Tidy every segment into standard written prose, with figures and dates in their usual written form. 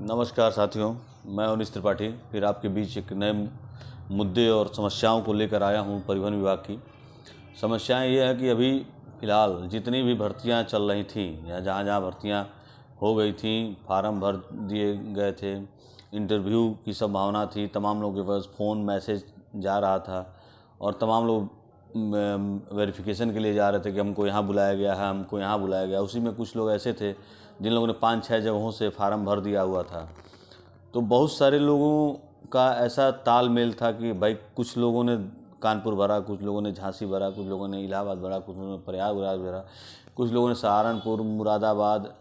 नमस्कार साथियों, मैं अनिश त्रिपाठी फिर आपके बीच एक नए मुद्दे और समस्याओं को लेकर आया हूं। परिवहन विभाग की समस्याएं ये है कि अभी फ़िलहाल जितनी भी भर्तियां चल रही थीं या जहां जहां भर्तियां हो गई थीं, फार्म भर दिए गए थे, इंटरव्यू की संभावना थी, तमाम लोगों के पास फ़ोन मैसेज जा रहा था और तमाम लोग वेरिफिकेशन के लिए जा रहे थे कि हमको यहाँ बुलाया गया है, हमको यहाँ बुलाया गया। उसी में कुछ लोग ऐसे थे जिन लोगों ने 5-6 जगहों से फार्म भर दिया हुआ था। तो बहुत सारे लोगों का ऐसा तालमेल था कि भाई कुछ लोगों ने कानपुर भरा, कुछ लोगों ने झांसी भरा, कुछ लोगों ने इलाहाबाद भरा, कुछ लोगों ने प्रयागराज भरा, कुछ लोगों ने सहारनपुर, मुरादाबाद,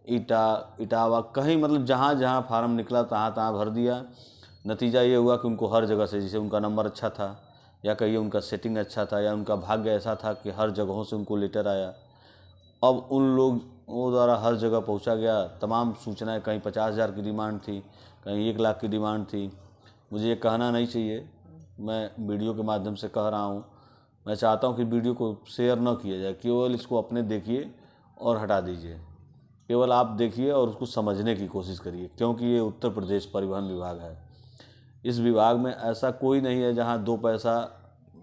इटावा, कहीं मतलब जहाँ जहाँ फार्म निकला तहाँ तहाँ भर दिया। नतीजा ये हुआ कि उनको हर जगह से, जैसे उनका नंबर अच्छा था या कहिए उनका सेटिंग अच्छा था या उनका भाग्य ऐसा था कि हर जगहों से उनको लेटर आया। अब उन लोगों द्वारा हर जगह पहुंचा गया तमाम सूचनाएं, कहीं 50,000 की डिमांड थी, कहीं 1 लाख की डिमांड थी। मुझे ये कहना नहीं चाहिए, मैं वीडियो के माध्यम से कह रहा हूं। मैं चाहता हूं कि वीडियो को शेयर न किया जाए, केवल इसको अपने देखिए और हटा दीजिए। केवल आप देखिए और उसको समझने की कोशिश करिए, क्योंकि ये उत्तर प्रदेश परिवहन विभाग है। इस विभाग में ऐसा कोई नहीं है जहाँ 2 पैसा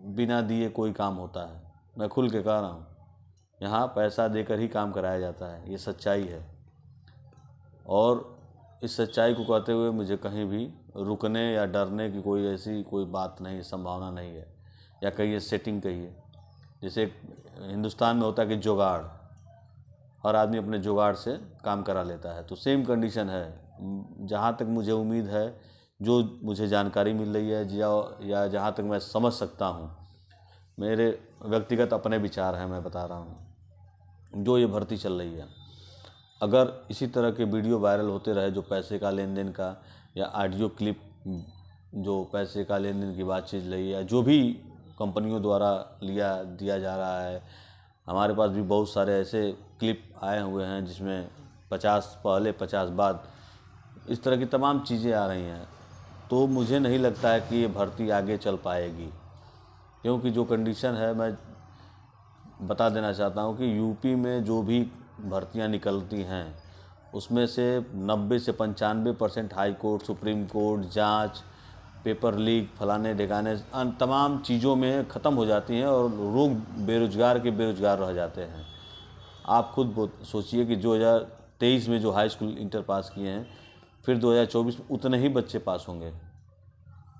बिना दिए कोई काम होता है। मैं खुल के कह रहा हूँ, यहाँ पैसा देकर ही काम कराया जाता है, ये सच्चाई है। और इस सच्चाई को कहते हुए मुझे कहीं भी रुकने या डरने की कोई बात नहीं, संभावना नहीं है। या कहिए सेटिंग कहिए, जैसे हिंदुस्तान में होता है कि जुगाड़, हर आदमी अपने जुगाड़ से काम करा लेता है, तो सेम कंडीशन है। जहाँ तक मुझे उम्मीद है, जो मुझे जानकारी मिल रही है या जहाँ तक मैं समझ सकता हूँ, मेरे व्यक्तिगत अपने विचार हैं, मैं बता रहा हूँ। जो ये भर्ती चल रही है, अगर इसी तरह के वीडियो वायरल होते रहे जो पैसे का लेन देन का, या ऑडियो क्लिप जो पैसे का लेन देन की बातचीत रही है, जो भी कंपनियों द्वारा दिया जा रहा है, हमारे पास भी बहुत सारे ऐसे क्लिप आए हुए हैं जिसमें 50 पहले 50 बाद, इस तरह की तमाम चीज़ें आ रही हैं। तो मुझे नहीं लगता है कि ये भर्ती आगे चल पाएगी, क्योंकि जो कंडीशन है, मैं बता देना चाहता हूँ कि यूपी में जो भी भर्तियाँ निकलती हैं उसमें से 90 से 95% हाई कोर्ट, सुप्रीम कोर्ट, जांच, पेपर लीक, फलाने ढिकाने तमाम चीज़ों में ख़त्म हो जाती हैं और लोग बेरोजगार के बेरोजगार रह जाते हैं। आप खुद सोचिए कि 2023 में जो हाई स्कूल इंटर पास किए हैं, फिर 2024 में उतने ही बच्चे पास होंगे,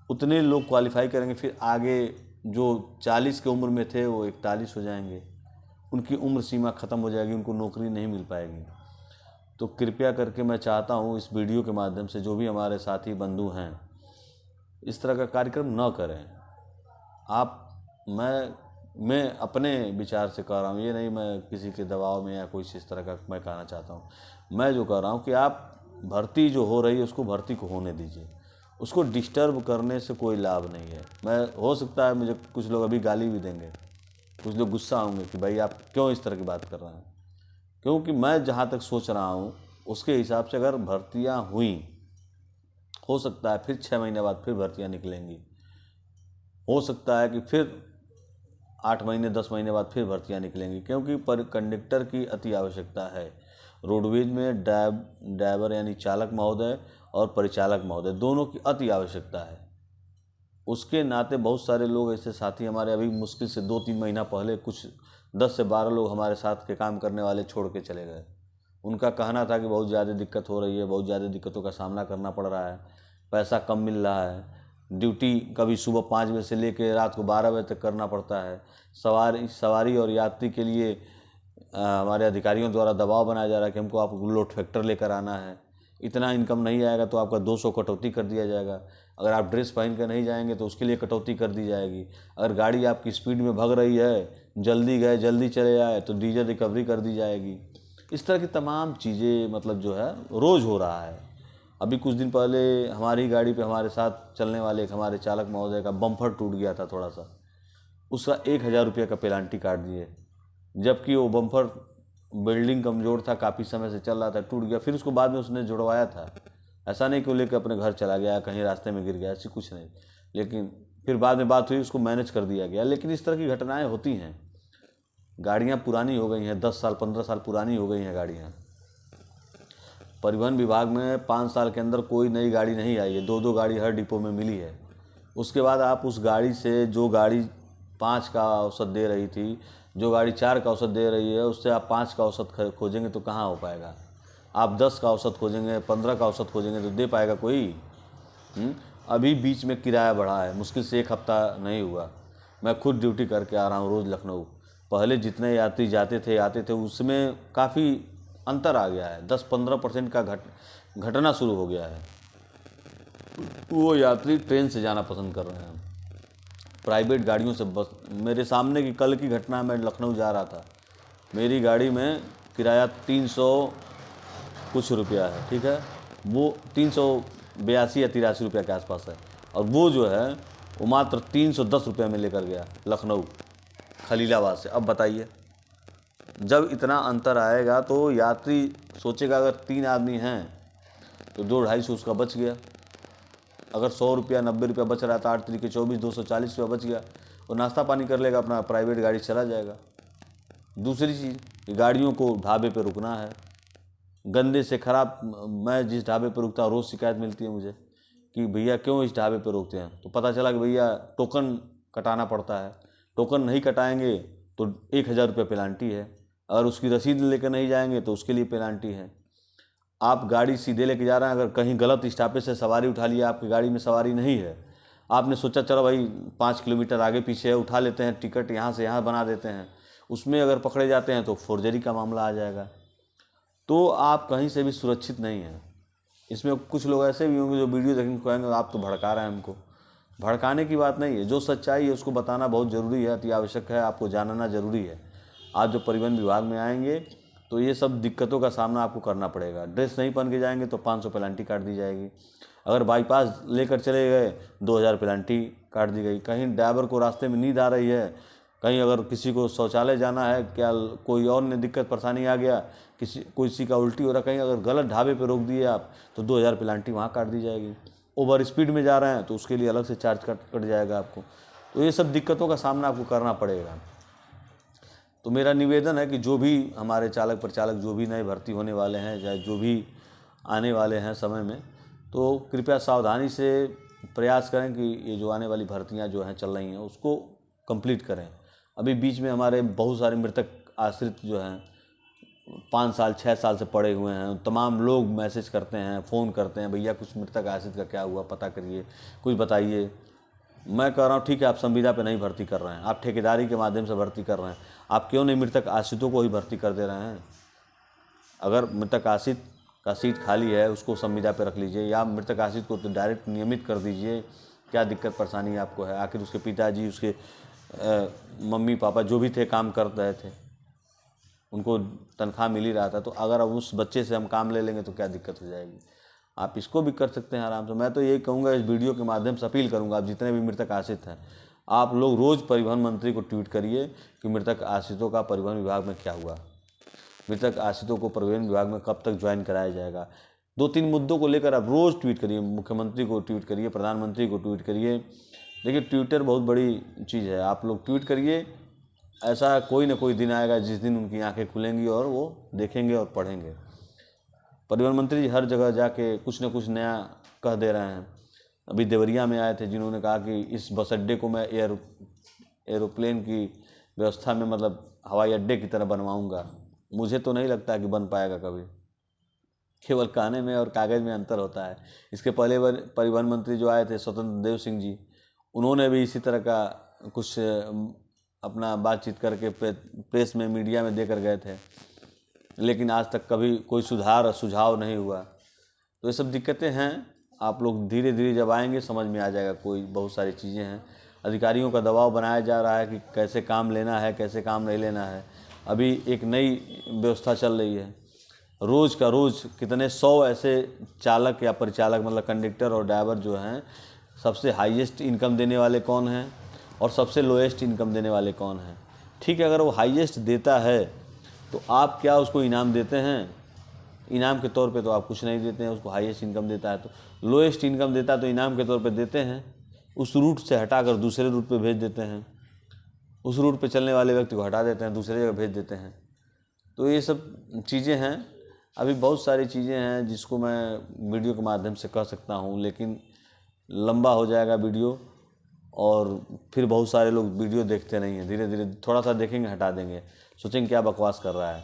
उतने लोग क्वालिफाई करेंगे। फिर आगे जो 40 की उम्र में थे वो 41 हो जाएंगे, उनकी उम्र सीमा ख़त्म हो जाएगी, उनको नौकरी नहीं मिल पाएगी। तो कृपया करके मैं चाहता हूँ इस वीडियो के माध्यम से जो भी हमारे साथी बंधु हैं, इस तरह का कार्यक्रम न करें। मैं अपने विचार से कह रहा हूँ, ये नहीं मैं किसी के दबाव में या कोई इस तरह का मैं कहना चाहता हूँ। मैं जो कह रहा हूँ कि आप भर्ती जो हो रही है उसको भर्ती को होने दीजिए, उसको डिस्टर्ब करने से कोई लाभ नहीं है। मैं हो सकता है मुझे कुछ लोग अभी गाली भी देंगे, कुछ लोग गुस्सा होंगे कि भाई आप क्यों इस तरह की बात कर रहे हैं, क्योंकि मैं जहाँ तक सोच रहा हूँ उसके हिसाब से अगर भर्तियाँ हुई, हो सकता है फिर 6 महीने बाद फिर भर्तियाँ निकलेंगी, हो सकता है कि फिर 8 महीने 10 महीने बाद फिर भर्तियाँ निकलेंगी, क्योंकि कंडक्टर की अति आवश्यकता है। रोडवेज में ड्राइवर यानी चालक महोदय और परिचालक महोदय दोनों की अति आवश्यकता है। उसके नाते बहुत सारे लोग ऐसे साथी हमारे अभी मुश्किल से 2-3 महीना पहले कुछ 10 से 12 लोग हमारे साथ के काम करने वाले छोड़ के चले गए। उनका कहना था कि बहुत ज़्यादा दिक्कत हो रही है, बहुत ज़्यादा दिक्कतों का सामना करना पड़ रहा है, पैसा कम मिल रहा है, ड्यूटी कभी सुबह 5 बजे से लेकर रात को 12 बजे तक करना पड़ता है, सवारी और यात्री के लिए हमारे अधिकारियों द्वारा दबाव बनाया जा रहा है कि हमको आपको लोड फैक्टर लेकर आना है, इतना इनकम नहीं आएगा तो आपका 200 कटौती कर दिया जाएगा, अगर आप ड्रेस पहन कर नहीं जाएंगे तो उसके लिए कटौती कर दी जाएगी, अगर गाड़ी आपकी स्पीड में भग रही है, जल्दी गए जल्दी चले आए तो डीजल रिकवरी कर दी जाएगी। इस तरह की तमाम चीज़ें मतलब जो है रोज़ हो रहा है। अभी कुछ दिन पहले हमारी गाड़ी पे हमारे साथ चलने वाले एक हमारे चालक महोदय का बम्पर टूट गया था थोड़ा सा, उसका 1000 रुपये का पेनाल्टी काट दिए, जबकि वो बम्पर बिल्डिंग कमज़ोर था, काफ़ी समय से चल रहा था, टूट गया। फिर उसको बाद में उसने जुड़वाया था, ऐसा नहीं कि वो लेकर अपने घर चला गया, कहीं रास्ते में गिर गया, ऐसी कुछ नहीं, लेकिन फिर बाद में बात हुई, उसको मैनेज कर दिया गया। लेकिन इस तरह की घटनाएं होती हैं। गाड़ियां पुरानी हो गई हैं, 10 साल 15 साल पुरानी हो गई हैं गाड़ियां, परिवहन विभाग में 5 साल के अंदर कोई नई गाड़ी नहीं आई है, 2-2 गाड़ी हर डिपो में मिली है। उसके बाद आप उस गाड़ी से, जो गाड़ी 5 का औसत दे रही थी, जो गाड़ी 4 का औसत दे रही है, उससे आप 5 का औसत खोजेंगे तो कहाँ हो पाएगा। आप 10 का औसत खोजेंगे, 15 का औसत खोजेंगे तो दे पाएगा कोई? अभी बीच में किराया बढ़ा है, मुश्किल से 1 हफ्ता नहीं हुआ। मैं खुद ड्यूटी करके आ रहा हूँ रोज़ लखनऊ। पहले जितने यात्री जाते थे आते थे, उसमें काफ़ी अंतर आ गया है। 10-15% का घटना शुरू हो गया है। वो यात्री ट्रेन से जाना पसंद कर रहे हैं, प्राइवेट गाड़ियों से। बस मेरे सामने की कल की घटना, मैं लखनऊ जा रहा था, मेरी गाड़ी में किराया 300 कुछ रुपया है, ठीक है, वो 382 या 83 रुपये के आसपास है, और वो जो है वो मात्र 310 रुपये में लेकर गया लखनऊ खलीलाबाद से। अब बताइए, जब इतना अंतर आएगा तो यात्री सोचेगा अगर 3 आदमी हैं तो 2-250 उसका बच गया। अगर 100 रुपया 90 रुपया बच रहा था, 8 तरीके 24, 240 रुपया बच गया, और नाश्ता पानी कर लेगा, अपना प्राइवेट गाड़ी चला जाएगा। दूसरी चीज़, गाड़ियों को ढाबे पे रुकना है, गंदे से ख़राब। मैं जिस ढाबे पे रुकता हूँ रोज़ शिकायत मिलती है मुझे कि भैया क्यों इस ढाबे पे रोकते हैं, तो पता चला कि भैया टोकन कटाना पड़ता है, टोकन नहीं कटाएंगे तो 1000 रुपये पेनाल्टी है, अगर उसकी रसीद लेकर नहीं जाएंगे तो उसके लिए पेनाल्टी है। आप गाड़ी सीधे लेके जा रहे हैं, अगर कहीं गलत स्टॉपेज से सवारी उठा लिया, आपकी गाड़ी में सवारी नहीं है, आपने सोचा चलो भाई 5 किलोमीटर आगे पीछे है, उठा लेते हैं, टिकट यहाँ से यहाँ बना देते हैं, उसमें अगर पकड़े जाते हैं तो फोर्जरी का मामला आ जाएगा। तो आप कहीं से भी सुरक्षित नहीं हैं। इसमें कुछ लोग ऐसे भी होंगे जो वीडियो देखेंगे, कहेंगे आप तो भड़का रहे हैं हमको। भड़काने की बात नहीं है, जो सच्चाई है उसको बताना बहुत ज़रूरी है, अति आवश्यक है, आपको जानना ज़रूरी है। आज जो परिवहन विभाग में आएंगे तो ये सब दिक्कतों का सामना आपको करना पड़ेगा। ड्रेस नहीं पहन के जाएंगे तो 500 पेनल्टी काट दी जाएगी। अगर बाईपास लेकर चले गए 2000 पेनल्टी काट दी गई। कहीं ड्राइवर को रास्ते में नींद आ रही है, कहीं अगर किसी को शौचालय जाना है, क्या कोई और ने दिक्कत परेशानी आ गया, किसी का उल्टी हो रहा, कहीं अगर गलत ढाबे पे रोक दिए आप तो 2000 पेनल्टी वहाँ काट दी जाएगी। ओवर स्पीड में जा रहे हैं तो उसके लिए अलग से चार्ज कट जाएगा आपको। तो ये सब दिक्कतों का सामना आपको करना पड़ेगा। तो मेरा निवेदन है कि जो भी हमारे चालक परिचालक जो भी नए भर्ती होने वाले हैं, चाहे जो भी आने वाले हैं समय में, तो कृपया सावधानी से प्रयास करें कि ये जो आने वाली भर्तियां जो हैं चल रही हैं उसको कंप्लीट करें। अभी बीच में हमारे बहुत सारे मृतक आश्रित जो हैं 5 साल 6 साल से पड़े हुए हैं, तमाम लोग मैसेज करते हैं, फ़ोन करते हैं, भैया कुछ मृतक आश्रित का क्या हुआ, पता करिए, कुछ बताइए। मैं कह रहा हूँ ठीक है, आप संविदा पे नहीं भर्ती कर रहे हैं, आप ठेकेदारी के माध्यम से भर्ती कर रहे हैं, आप क्यों नहीं मृतक आश्रितों को ही भर्ती कर दे रहे हैं? अगर मृतक आश्रित का सीट खाली है उसको संविदा पे रख लीजिए, या मृतक आश्रित को तो डायरेक्ट नियमित कर दीजिए। क्या दिक्कत परेशानी आपको है? आखिर उसके पिताजी, उसके मम्मी पापा जो भी थे काम कर रहे थे, उनको तनख्वाह मिल ही रहा था, तो अगर अब उस बच्चे से हम काम ले लेंगे तो क्या दिक्कत हो जाएगी? आप इसको भी कर सकते हैं आराम से। मैं तो यही कहूँगा, इस वीडियो के माध्यम से अपील करूँगा, आप जितने भी मृतक आश्रित हैं, आप लोग रोज़ परिवहन मंत्री को ट्वीट करिए कि मृतक आश्रितों का परिवहन विभाग में क्या हुआ, मृतक आश्रितों को परिवहन विभाग में कब तक ज्वाइन कराया जाएगा। 2-3 मुद्दों को लेकर आप रोज़ ट्वीट करिए, मुख्यमंत्री को ट्वीट करिए, प्रधानमंत्री को ट्वीट करिए। देखिए ट्विटर बहुत बड़ी चीज़ है, आप लोग ट्वीट करिए, ऐसा कोई ना कोई दिन आएगा जिस दिन उनकी आंखें खुलेंगी और वो देखेंगे और पढ़ेंगे। परिवहन मंत्री जी हर जगह जाके कुछ न कुछ नया कह दे रहे हैं। अभी देवरिया में आए थे, जिन्होंने कहा कि इस बस अड्डे को मैं एरोप्लेन की व्यवस्था में, मतलब हवाई अड्डे की तरह बनवाऊंगा। मुझे तो नहीं लगता कि बन पाएगा कभी, केवल कहने में और कागज़ में अंतर होता है। इसके पहले परिवहन मंत्री जो आए थे स्वतंत्र देव सिंह जी, उन्होंने भी इसी तरह का कुछ अपना बातचीत करके प्रेस में, मीडिया में देकर गए थे, लेकिन आज तक कभी कोई सुधार और सुझाव नहीं हुआ। तो ये सब दिक्कतें हैं। आप लोग धीरे धीरे जब आएंगे समझ में आ जाएगा। कोई बहुत सारी चीज़ें हैं, अधिकारियों का दबाव बनाया जा रहा है कि कैसे काम लेना है, कैसे काम नहीं लेना है। अभी एक नई व्यवस्था चल रही है, रोज़ का रोज़ कितने 100 ऐसे चालक या परिचालक, मतलब कंडक्टर और ड्राइवर जो हैं, सबसे हाईएस्ट इनकम देने वाले कौन हैं और सबसे लोएस्ट इनकम देने वाले कौन हैं। ठीक है, अगर वो हाईएस्ट देता है तो आप क्या उसको इनाम देते हैं? इनाम के तौर पे तो आप कुछ नहीं देते हैं उसको। हाईएस्ट इनकम देता है तो, लोएस्ट इनकम देता है तो इनाम के तौर पे देते हैं, उस रूट से हटाकर दूसरे रूट पे भेज देते हैं, उस रूट पे चलने वाले व्यक्ति को हटा देते हैं, दूसरे जगह भेज देते हैं। तो ये सब चीज़ें हैं, अभी बहुत सारी चीज़ें हैं जिसको मैं वीडियो के माध्यम से कह सकता हूँ, लेकिन लंबा हो जाएगा वीडियो और फिर बहुत सारे लोग वीडियो देखते नहीं हैं। धीरे धीरे थोड़ा सा देखेंगे, हटा देंगे, सोचेंगे क्या बकवास कर रहा है।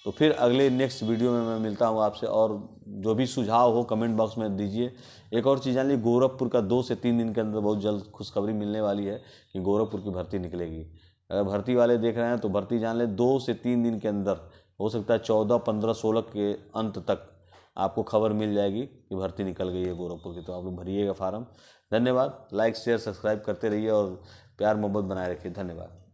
तो फिर अगले नेक्स्ट वीडियो में मैं मिलता हूँ आपसे, और जो भी सुझाव हो कमेंट बॉक्स में दीजिए। एक और चीज़ जान ली, गोरखपुर का 2 से 3 दिन के अंदर बहुत जल्द खुशखबरी मिलने वाली है कि गोरखपुर की भर्ती निकलेगी। अगर भर्ती वाले देख रहे हैं तो भर्ती जान ले 2 से 3 दिन के अंदर, हो सकता है 14, 15, 16 के अंत तक आपको खबर मिल जाएगी कि भर्ती निकल गई है गोरखपुर की। तो आप लोग भरिएगा फार्म। धन्यवाद। लाइक शेयर सब्सक्राइब करते रहिए और प्यार मोहब्बत बनाए रखिए। धन्यवाद।